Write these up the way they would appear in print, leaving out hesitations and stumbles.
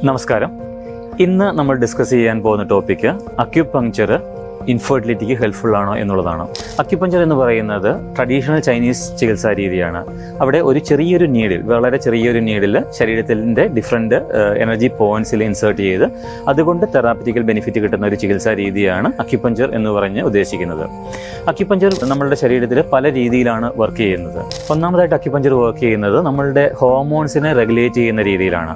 നമസ്കാരം. ഇന്ന് നമ്മൾ ഡിസ്കസ് ചെയ്യാൻ പോകുന്ന ടോപ്പിക്ക് അക്യുപങ്ക്ചർ ഇൻഫെർട്ടിലിറ്റിക്ക് ഹെൽപ്ഫുൾ ആണോ എന്നുള്ളതാണ്. അക്യുപങ്ക്ചർ എന്ന് പറയുന്നത് ട്രഡീഷണൽ ചൈനീസ് ചികിത്സാ രീതിയാണ്. അവിടെ ഒരു ചെറിയൊരു നീഡിൽ, വളരെ ചെറിയൊരു നീഡിൽ ശരീരത്തിൻ്റെ ഡിഫറെൻറ്റ് എനർജി പോയിന്റ്സിൽ ഇൻസേർട്ട് ചെയ്ത് അതുകൊണ്ട് തെറാപ്പറ്റിക്കൽ ബെനിഫിറ്റ് കിട്ടുന്ന ഒരു ചികിത്സാ രീതിയാണ് അക്യുപങ്ക്ചർ എന്ന് പറഞ്ഞ് ഉദ്ദേശിക്കുന്നത്. അക്യുപങ്ക്ചർ നമ്മളുടെ ശരീരത്തിൽ പല രീതിയിലാണ് വർക്ക് ചെയ്യുന്നത്. ഒന്നാമതായിട്ട് അക്യുപങ്ക്ചർ വർക്ക് ചെയ്യുന്നത് നമ്മളുടെ ഹോർമോൺസിനെ റെഗുലേറ്റ് ചെയ്യുന്ന രീതിയിലാണ്.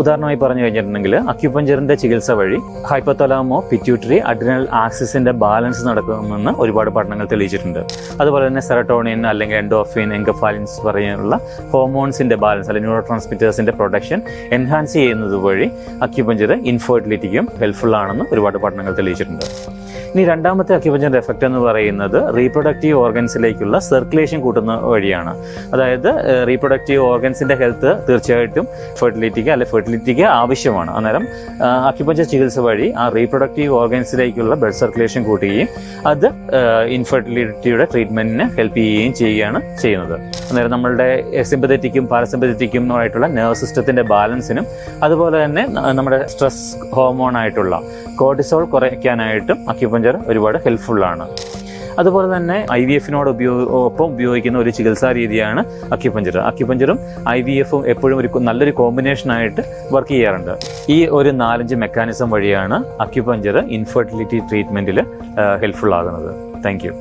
ഉദാഹരണമായി പറഞ്ഞു കഴിഞ്ഞിട്ടുണ്ടെങ്കിൽ അക്യുപങ്ക്ചറിൻ്റെ ചികിത്സ വഴി ഹൈപ്പോതലാമോ പിറ്റ്യൂട്ടറി അഡ്രിനൽ ആക്സിസിൻ്റെ ബാലൻസ് നടക്കുമെന്ന് ഒരുപാട് പഠനങ്ങൾ തെളിയിച്ചിട്ടുണ്ട്. അതുപോലെ തന്നെ സെറട്ടോണിൻ അല്ലെങ്കിൽ എൻഡോർഫിൻ, എൻകഫാലിൻസ് പറയുന്ന ഹോർമോൺസിൻ്റെ ബാലൻസ് അല്ലെങ്കിൽ ന്യൂറോ ട്രാൻസ്മിറ്റേഴ്സിൻ്റെ പ്രൊഡക്ഷൻ എൻഹാൻസ് ചെയ്യുന്നത് വഴി അക്യുപങ്ക്ചർ ഇൻഫെർട്ടിലിറ്റിക്കും ഹെൽപ്ഫുൾ ആണെന്ന് ഒരുപാട് പഠനങ്ങൾ തെളിയിച്ചിട്ടുണ്ട്. ഇനി രണ്ടാമത്തെ അക്യുപങ്ക്ചറിൻ്റെ എഫക്റ്റ് എന്ന് പറയുന്നത് റീപ്രൊഡക്റ്റീവ് ഓർഗൻസിലേക്കുള്ള സർക്കുലേഷൻ കൂട്ടുന്ന വഴിയാണ്. അതായത് റീപ്രൊഡക്റ്റീവ് ഓർഗൻസിൻ്റെ ഹെൽത്ത് തീർച്ചയായിട്ടും ഫെർട്ടിലിറ്റിക്ക് ആവശ്യമാണ്. അന്നേരം അക്യുപങ്ക്ചർ ചികിത്സ വഴി ആ റീപ്രൊഡക്റ്റീവ് ഓർഗൻസിലേക്കുള്ള ബ്ലഡ് സർക്കുലേഷൻ കൂട്ടുകയും അത് ഇൻഫെർട്ടിലിറ്റിയുടെ ട്രീറ്റ്മെൻറ്റിന് ഹെൽപ്പ് ചെയ്യുകയും ചെയ്യുന്നത്. അന്നേരം നമ്മളുടെ സിമ്പതറ്റിക്കും പാരസിമ്പതറ്റിക്കും ആയിട്ടുള്ള നെർവ് സിസ്റ്റത്തിൻ്റെ ബാലൻസിനും അതുപോലെ തന്നെ നമ്മുടെ സ്ട്രെസ് ഹോർമോണായിട്ടുള്ള കോർട്ടിസോൾ കുറയ്ക്കാനായിട്ടും അക്യുപങ്ക്ചർ ഒരുപാട് ഹെൽപ്ഫുള്ളാണ്. അതുപോലെ തന്നെ IVF-നോട് ഒപ്പം ഉപയോഗിക്കുന്ന ഒരു ചികിത്സാ രീതിയാണ് അക്യുപങ്ക്ചർ. അക്യുപങ്ക്ചറും IVF-ഉം എപ്പോഴും നല്ലൊരു കോമ്പിനേഷനായിട്ട് വർക്ക് ചെയ്യാറുണ്ട്. ഈ ഒരു 4-5 മെക്കാനിസം വഴിയാണ് അക്യുപങ്ക്ചർ ഇൻഫെർട്ടിലിറ്റി ട്രീറ്റ്മെൻറ്റിൽ ഹെൽപ്ഫുൾ ആകുന്നത്. Thank you.